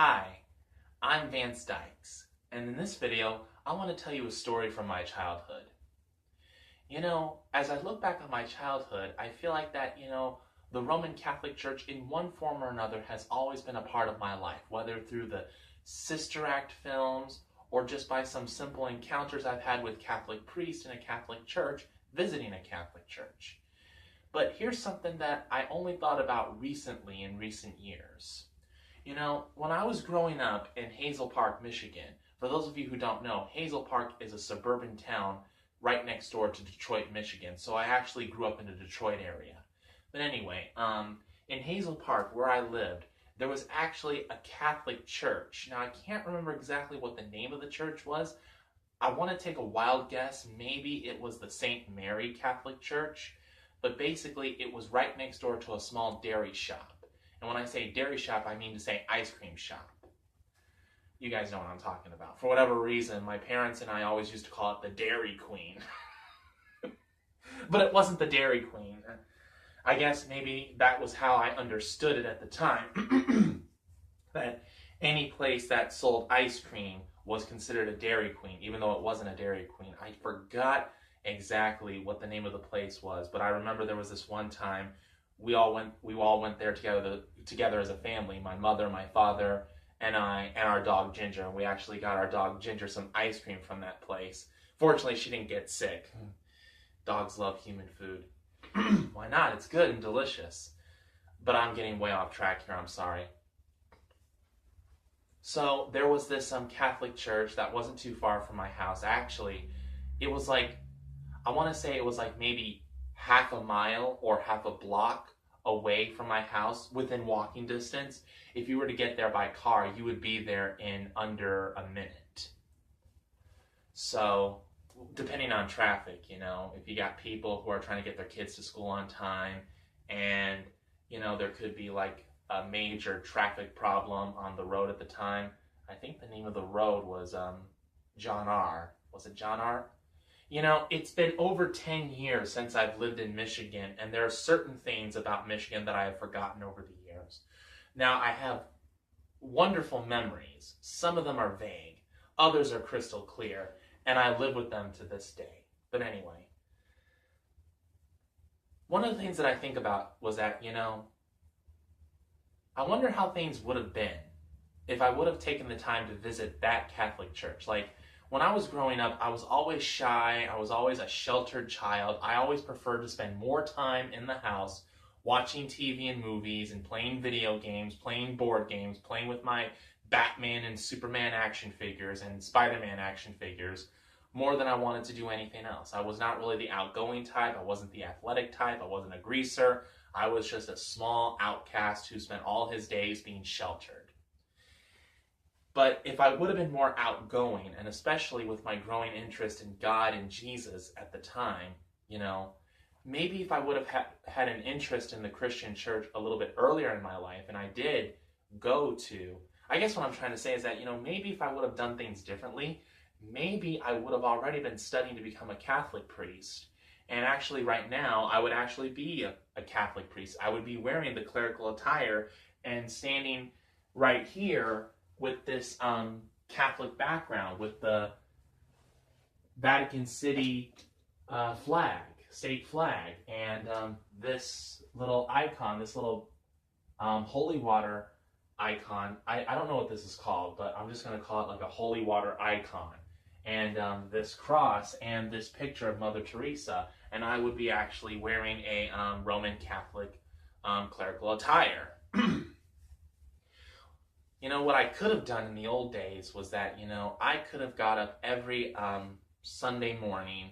Hi, I'm Vance Dykes, and in this video, I want to tell you a story from my childhood. As I look back on my childhood, I feel like that, the Roman Catholic Church in one form or another has always been a part of my life, whether through the Sister Act films or just by some simple encounters I've had with Catholic priests in a Catholic church, visiting a Catholic church. But here's something that I only thought about recently in recent years. When I was growing up in Hazel Park, Michigan, for those of you who don't know, Hazel Park is a suburban town right next door to Detroit, Michigan. So I actually grew up in the Detroit area. But anyway, in Hazel Park, where I lived, there was actually a Catholic church. Now, I can't remember exactly what the name of the church was. I want to take a wild guess. Maybe it was the St. Mary Catholic Church. But basically, it was right next door to a small dairy shop. And when I say dairy shop, I mean to say ice cream shop. You guys know what I'm talking about. For whatever reason, my parents and I always used to call it the Dairy Queen. But it wasn't the Dairy Queen. I guess maybe that was how I understood it at the time. That any place that sold ice cream was considered a Dairy Queen, even though it wasn't a Dairy Queen. I forgot exactly what the name of the place was, but I remember there was this one time we all went there together as a family, my mother, my father, and I, and our dog Ginger. And we actually got our dog Ginger some ice cream from that place. Fortunately, she didn't get sick. Dogs love human food. Why not? It's good and delicious. But I'm getting way off track here, I'm sorry. So there was this Catholic church that wasn't too far from my house. Actually, it was like, I want to say it was like maybe half a mile or half a block away from my house within walking distance. If you were to get there by car, you would be there in under a minute. So depending on traffic, if you got people who are trying to get their kids to school on time and, there could be like a major traffic problem on the road at the time. I think the name of the road was John R. Was it John R.? It's been over 10 years since I've lived in Michigan, and there are certain things about Michigan that I have forgotten over the years. Now, I have wonderful memories. Some of them are vague. Others are crystal clear, and I live with them to this day. But anyway, one of the things that I think about was that, I wonder how things would have been if I would have taken the time to visit that Catholic church. Like, when I was growing up, I was always shy. I was always a sheltered child. I always preferred to spend more time in the house watching TV and movies and playing video games, playing board games, playing with my Batman and Superman action figures and Spider-Man action figures more than I wanted to do anything else. I was not really the outgoing type. I wasn't the athletic type. I wasn't a greaser. I was just a small outcast who spent all his days being sheltered. But if I would have been more outgoing, and especially with my growing interest in God and Jesus at the time, maybe if I would have had an interest in the Christian church a little bit earlier in my life, and I did go to, I guess what I'm trying to say is that, maybe if I would have done things differently, maybe I would have already been studying to become a Catholic priest. And actually right now, I would actually be a Catholic priest. I would be wearing the clerical attire and standing right here with this Catholic background, with the Vatican City flag, state flag, and this little icon, this little holy water icon. I don't know what this is called, but I'm just going to call it like a holy water icon. And this cross and this picture of Mother Teresa, and I would be actually wearing a Roman Catholic clerical attire. What I could have done in the old days was that, I could have got up every Sunday morning.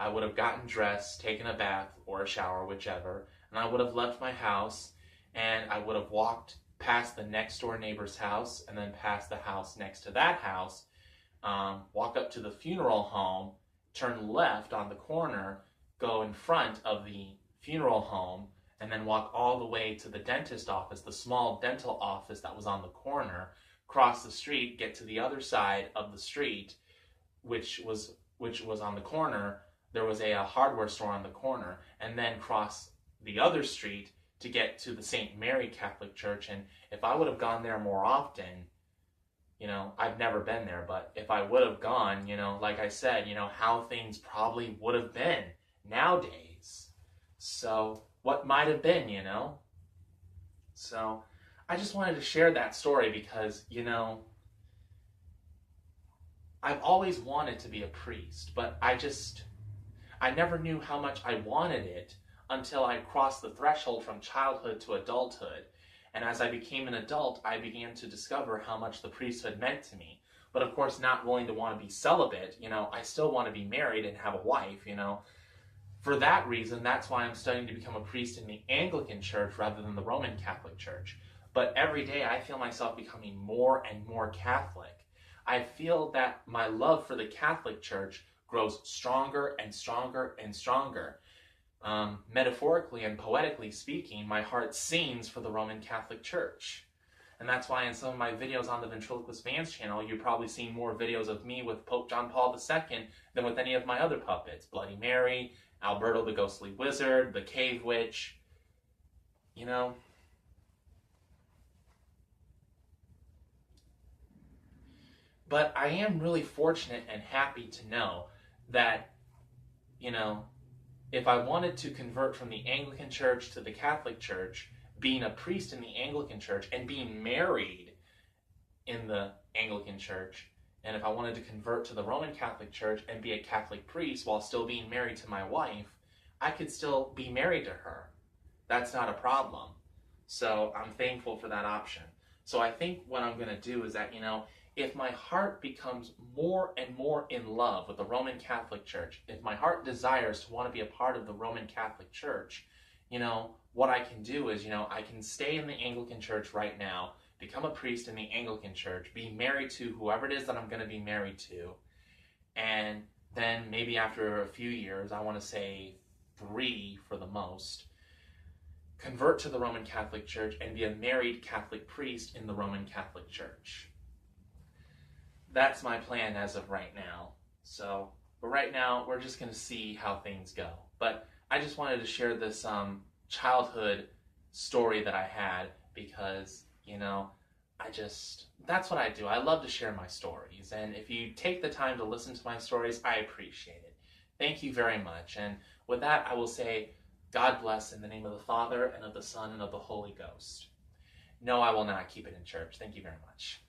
I would have gotten dressed, taken a bath or a shower, whichever, and I would have left my house, and I would have walked past the next door neighbor's house, and then past the house next to that house, walk up to the funeral home, turn left on the corner, go in front of the funeral home, and then walk all the way to the dentist office, the small dental office that was on the corner, cross the street, get to the other side of the street, which was on the corner. There was a hardware store on the corner, and then cross the other street to get to the St. Mary Catholic Church. And if I would have gone there more often, I've never been there, but if I would have gone, like I said, how things probably would have been nowadays. So what might have been. So I just wanted to share that story because, I've always wanted to be a priest, but I never knew how much I wanted it until I crossed the threshold from childhood to adulthood. And as I became an adult, I began to discover how much the priesthood meant to me. But of course, not willing to want to be celibate, I still want to be married and have a wife. For that reason, that's why I'm studying to become a priest in the Anglican Church rather than the Roman Catholic Church. But every day I feel myself becoming more and more Catholic. I feel that my love for the Catholic Church grows stronger and stronger and stronger. Metaphorically and poetically speaking, my heart sings for the Roman Catholic Church. And that's why in some of my videos on the Ventriloquist Vance channel, you've probably seen more videos of me with Pope John Paul II than with any of my other puppets. Bloody Mary, Alberto the Ghostly Wizard, the Cave Witch. But I am really fortunate and happy to know that, if I wanted to convert from the Anglican Church to the Catholic Church, being a priest in the Anglican Church and being married in the Anglican Church, and if I wanted to convert to the Roman Catholic Church and be a Catholic priest while still being married to my wife, I could still be married to her. That's not a problem. So I'm thankful for that option. So I think what I'm going to do is that, if my heart becomes more and more in love with the Roman Catholic Church, if my heart desires to want to be a part of the Roman Catholic Church, what I can do is, I can stay in the Anglican Church right now, become a priest in the Anglican Church, be married to whoever it is that I'm going to be married to, and then maybe after a few years, I want to say 3 for the most, convert to the Roman Catholic Church and be a married Catholic priest in the Roman Catholic Church. That's my plan as of right now. But right now, we're just going to see how things go. But I just wanted to share this childhood story that I had because, that's what I do. I love to share my stories. And if you take the time to listen to my stories, I appreciate it. Thank you very much. And with that, I will say, God bless in the name of the Father, and of the Son, and of the Holy Ghost. No, I will not keep it in church. Thank you very much.